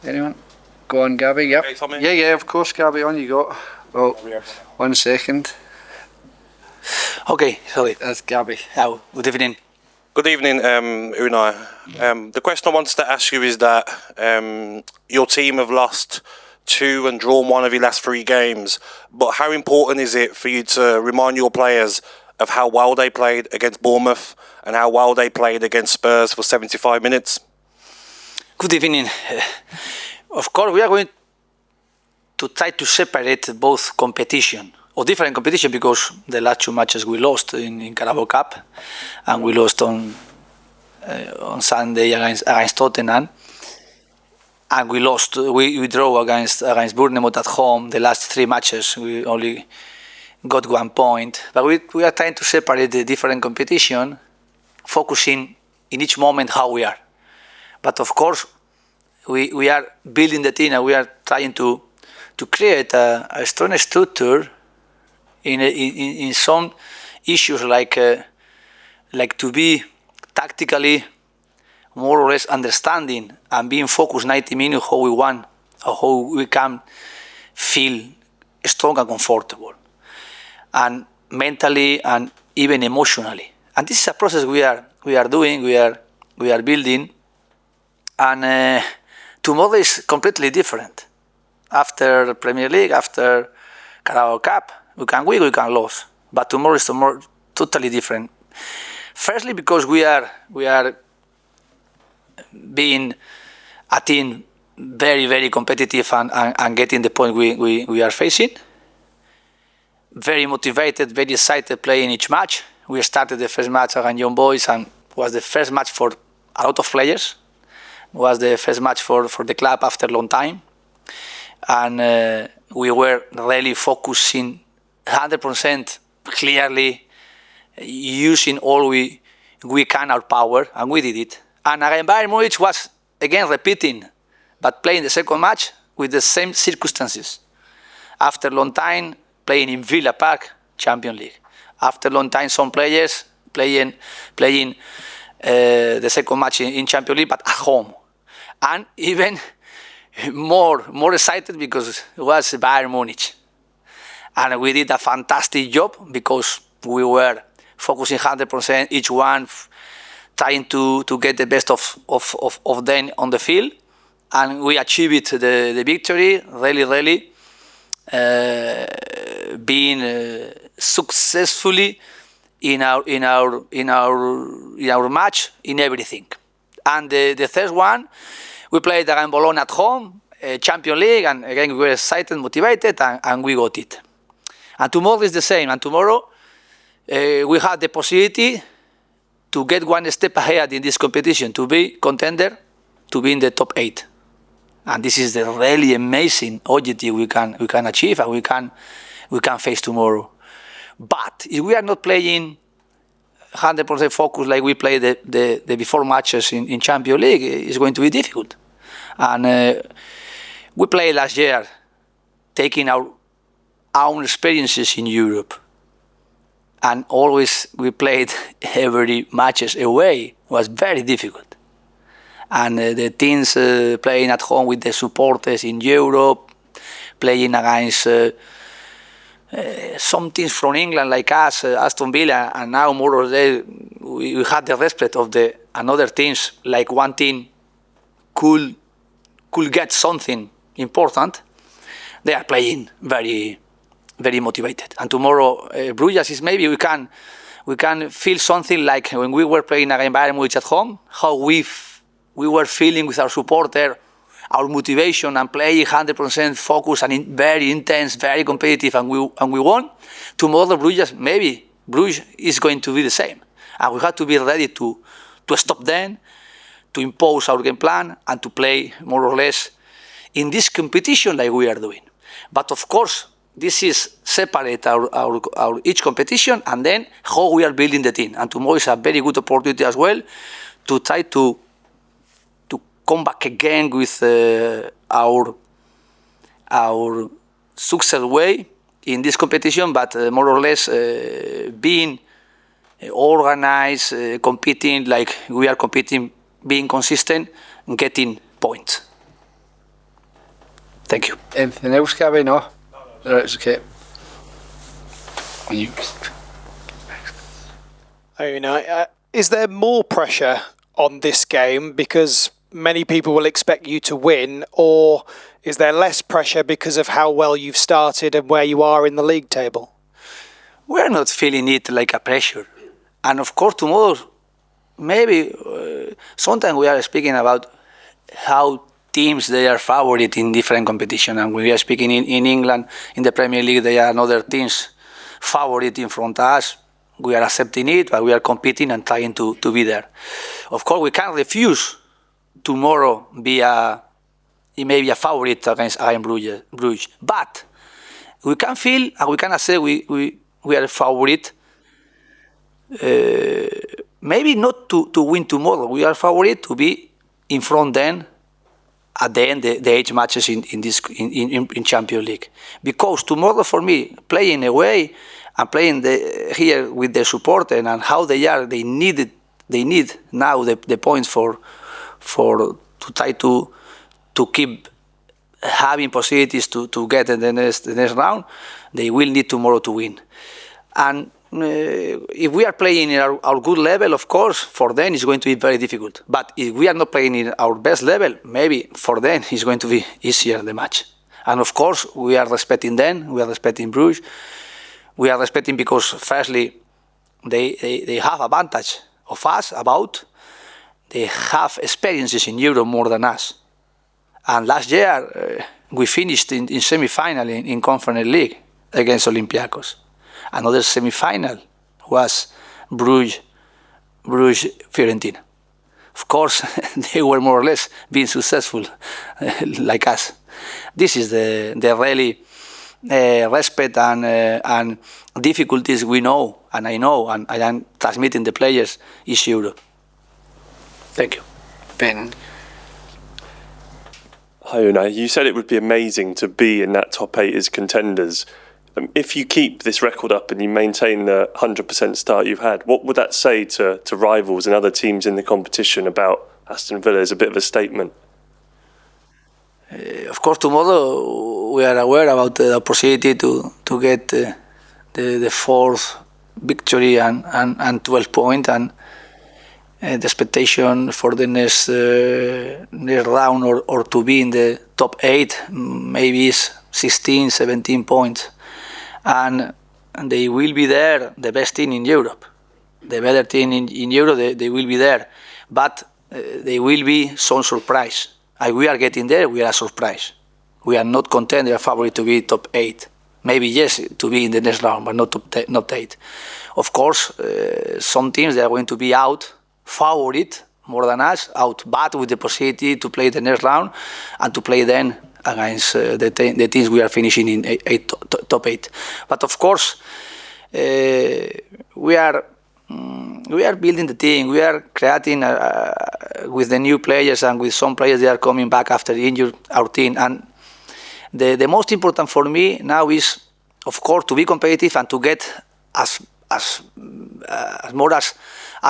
Anyone? Go on, Gabby. Yep. Okay, Tommy. Yeah, of course, Gabby. On you go. Oh, 1 second. Okay, sorry. That's Gabby. Oh, good evening. Good evening, Unai. The question I wanted to ask you is that your team have lost 2 and drawn 1 of your last 3 games, but how important is it for you to remind your players of how well they played against Bournemouth and how well they played against Spurs for 75 minutes? Good evening. Of course, we are going to try to separate both competition or different competition, because the last 2 matches we lost in Carabao Cup, and we lost on Sunday against Tottenham, and we draw against Bournemouth at home. The last 3 matches we only got 1 point, but we are trying to separate the different competition, focusing in each moment how we are. But of course, we are building the team, and we are trying to create a strong structure in some issues, like to be tactically more or less understanding and being focused 90 minutes how we want, or how we can feel strong and comfortable, and mentally and even emotionally. And this is a process we are doing, we are building, and tomorrow is completely different. After Premier League, after Carabao Cup, we can win, we can lose, but tomorrow is totally different. Firstly, because we are being a team very, very competitive and getting the point we are facing. Very motivated, very excited playing each match. We started the first match against Young Boys, and was the first match for a lot of players. Was the first match for the club after a long time. And we were really focusing 100% clearly, using all we can, our power, and we did it. And again, Bayern Munich was again repeating, but playing the second match with the same circumstances. After a long time, playing in Villa Park, Champions League. After a long time, some players playing the second match in Champions League, but at home. And even more excited because it was Bayern Munich. And we did a fantastic job because we were focusing 100%, each one trying to get the best of them on the field. And we achieved the victory, really being successfully in our match, in everything. And the third one, we played against Bologna at home, Champions League, and again we were excited, motivated, and we got it. And tomorrow is the same. And tomorrow we have the possibility to get 1 step ahead in this competition, to be contender, to be in the top 8. And this is the really amazing objective we can achieve, and we can face tomorrow. But if we are not playing 100% focus like we played the before matches in Champions League, it's going to be difficult. And we played last year, taking our own experiences in Europe, and always we played every matches away. It was very difficult. And the teams playing at home with the supporters in Europe, playing against some teams from England like us, Aston Villa, and now more or less we had the respect of the another teams, like one team could get something important. They are playing very, very motivated. And tomorrow, Brugge is maybe we can feel something like when we were playing against Bayern Munich at home, how we were feeling with our supporter, our motivation, and playing 100% focus and very intense, very competitive, and we won. Tomorrow, Brugge is going to be the same, and we have to be ready to stop them, to impose our game plan, and to play more or less in this competition like we are doing. But of course, this is separate our each competition, and then how we are building the team. And tomorrow is a very good opportunity as well to try to come back again with our success way in this competition, but more or less being organized, competing like we are competing, being consistent, and getting points. Thank you. Anything else, Gabby? No? Right, it's okay. When you... Is there more pressure on this game because many people will expect you to win, or is there less pressure because of how well you've started and where you are in the league table? We're not feeling it like a pressure. And of course, tomorrow, maybe sometimes we are speaking about how teams, they are favorite in different competition. And when we are speaking in England, in the Premier League, there are another teams favorite in front of us. We are accepting it, but we are competing and trying to be there. Of course, we can't refuse tomorrow maybe a favorite against Brugge. But we can feel and we can say we are a favorite. Maybe not to win tomorrow. We are favorite to be in front then. At the end, the 8 matches in Champions League, because tomorrow for me, playing away and playing here with the supporter and how they are, they need now the points for to try to keep having possibilities to get in the next round. They will need tomorrow to win, and if we are playing in our good level, of course, for them it's going to be very difficult. But if we are not playing in our best level, maybe for them it's going to be easier, the match. And of course, we are respecting them, we are respecting Bruges. We are respecting because, firstly, they have advantage of us about they have experiences in Europe more than us. And last year, we finished in semi-final in Conference League against Olympiacos. Another semi-final was Bruges-Fiorentina. Of course, they were more or less being successful like us. This is the really respect and difficulties we know, and I know, and I am transmitting the players is Europe. Thank you. Ben. Hi, Unai. You said it would be amazing to be in that top 8 as contenders. If you keep this record up and you maintain the 100% start you've had, what would that say to rivals and other teams in the competition about Aston Villa as a bit of a statement? Of course, tomorrow we are aware about the opportunity to get the fourth victory and 12 points, and the expectation for the next round or to be in the top 8 maybe is 16, 17 points. And they will be there, the best team in Europe. The better team in Europe, they will be there. But they will be some surprise. We are getting there, we are a surprise. We are not content, we are favorite to be top 8. Maybe yes, to be in the next round, but not 8. Of course, some teams, they are going to be out, favorite, more than us, out, but with the possibility to play the next round and to play then against the teams we are finishing in top 8. But of course, we are building the team. We are creating with the new players and with some players that are coming back after injury, our team. And the most important for me now is, of course, to be competitive and to get as more as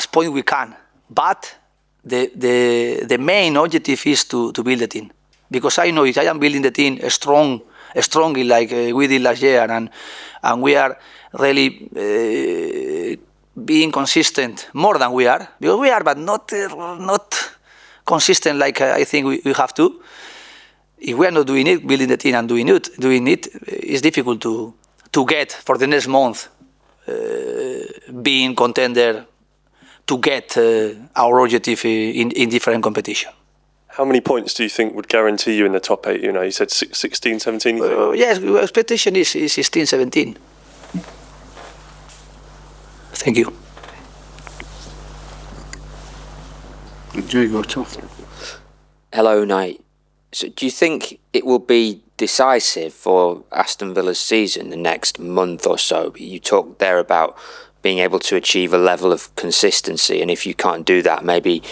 point we can. But the main objective is to build the team. Because I know if I am building the team strongly like we did last year, and we are really being consistent more than we are, because we are, but not consistent like I think we have to. If we are not doing it, building the team and doing it is difficult to get for the next month being contender to get our objective in different competition. How many points do you think would guarantee you in the top 8? You said 16, 17? Yes, expectation is 16, 17. Thank you. Hello, Unai. So do you think it will be decisive for Aston Villa's season the next month or so? You talked there about being able to achieve a level of consistency, and if you can't do that, maybe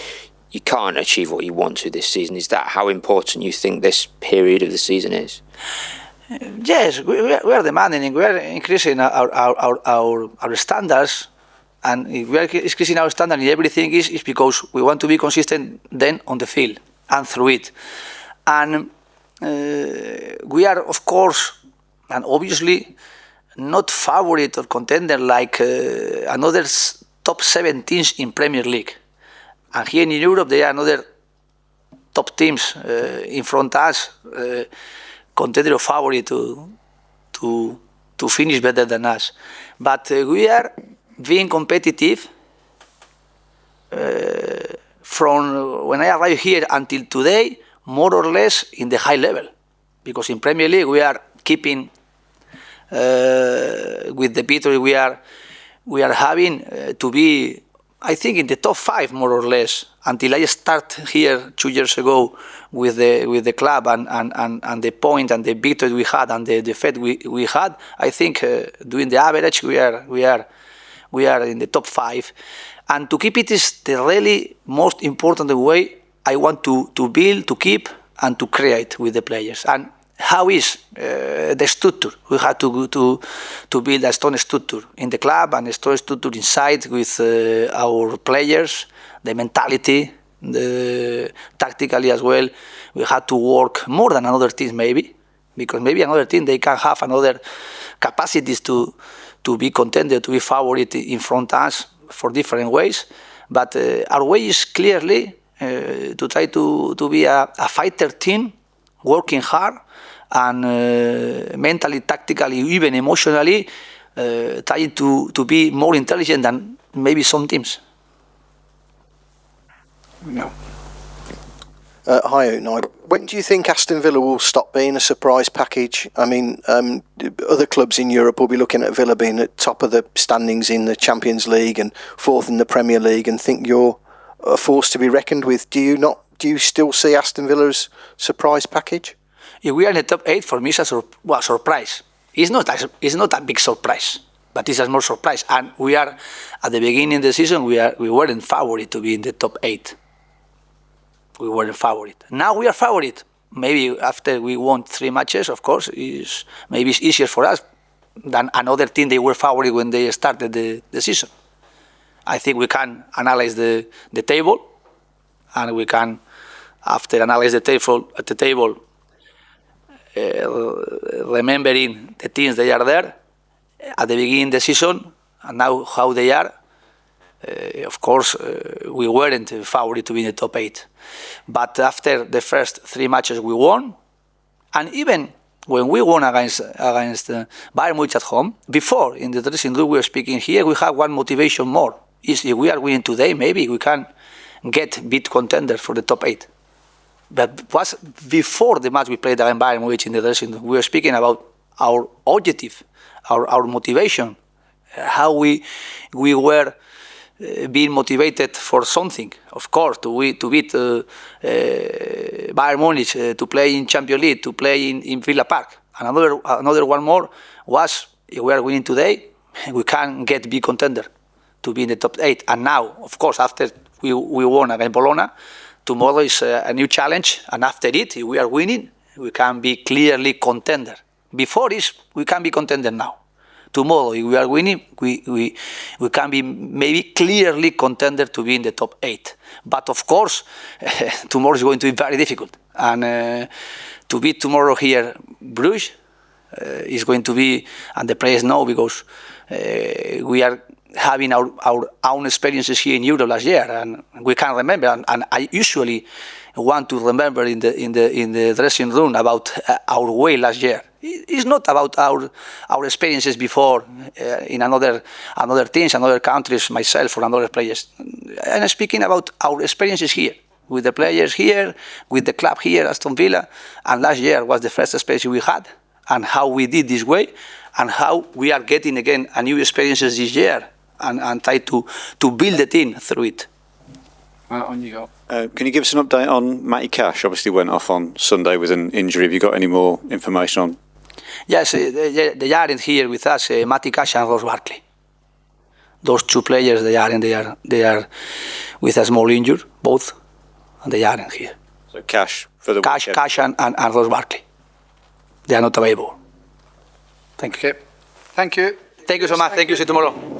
you can't achieve what you want to this season. Is that how important you think this period of the season is? Yes, we are demanding, we are increasing our standards, and if we are increasing our standard in everything is because we want to be consistent then on the field and through it. And we are, of course, and obviously, not favorite or contender like another top 7 teams in Premier League. And here in Europe, there are another top teams in front of us, contender or favorite to finish better than us. But we are being competitive from when I arrived here until today, more or less in the high level. Because in Premier League, we are keeping, with the victory we are having, to be, I think, in the top 5 more or less. Until I start here 2 years ago with the club and the point and the victory we had and the defeat we had, I think doing the average we are in the top 5. And to keep it is the really most important way I want to build, to keep, and to create with the players. And how is the structure? We have to build a strong structure in the club and a strong structure inside with our players, the mentality, the tactically as well. We have to work more than another team maybe, because maybe another team they can have another capacities to be contender, to be favorite in front of us for different ways. But our way is clearly to try to be a fighter team, working hard, and mentally, tactically, even emotionally, trying to be more intelligent than maybe some teams. No. Hi, Unai. When do you think Aston Villa will stop being a surprise package? I mean, other clubs in Europe will be looking at Villa being at top of the standings in the Champions League and 4th in the Premier League and think you're a force to be reckoned with. Do you still see Aston Villa as surprise package? If we are in the top 8, for me it's a surprise. It's not a big surprise, but it's a small surprise. And we are, at the beginning of the season, we weren't favorite to be in the top 8. We weren't favorite. Now we are favorite. Maybe after we won 3 matches, of course, maybe it's easier for us than another team they were favorite when they started the season. I think we can analyze the table, and we can, after analyze the table, remembering the teams they are there at the beginning of the season and now how they are. Of course, we weren't favorite to be in the top 8. But after the first 3 matches we won, and even when we won against Bayern Munich at home, before in the dressing room we were speaking here, we had one motivation more. Is if we are winning today, maybe we can beat contender for the top 8. But was before the match we played against Bayern Munich in the dressing room. We were speaking about our objective, our motivation, how we were being motivated for something. Of course, to beat Bayern Munich, to play in Champions League, to play in Villa Park. Another one more was, if we are winning today, we can be contender to be in the top 8. And now, of course, after we won against Bologna, tomorrow is a new challenge, and after it, if we are winning, we can be clearly contender. Before this, we can be contender now. Tomorrow, if we are winning, we can be maybe clearly contender to be in the top 8. But of course, tomorrow is going to be very difficult. And to beat tomorrow here, Bruges, is going to be, and the players know because we are having our own experiences here in Europe last year, and we can remember. And I usually want to remember in the dressing room about our way last year. It's not about our experiences before in another teams, another countries, myself or other players. I'm speaking about our experiences here, with the players here, with the club here, Aston Villa. And last year was the first experience we had, and how we did this way, and how we are getting again a new experiences this year, and try to build the team through it. On you go. Can you give us an update on Matty Cash? Obviously went off on Sunday with an injury. Have you got any more information on? Yes, they aren't here with us, Matty Cash and Ross Barkley. Those 2 players, they are with a small injury, both, and they aren't here. So Cash for the weekend. Cash and Ross Barkley. They are not available. Thank you. Okay. Thank you. Thank you so much. Thank you. See you tomorrow.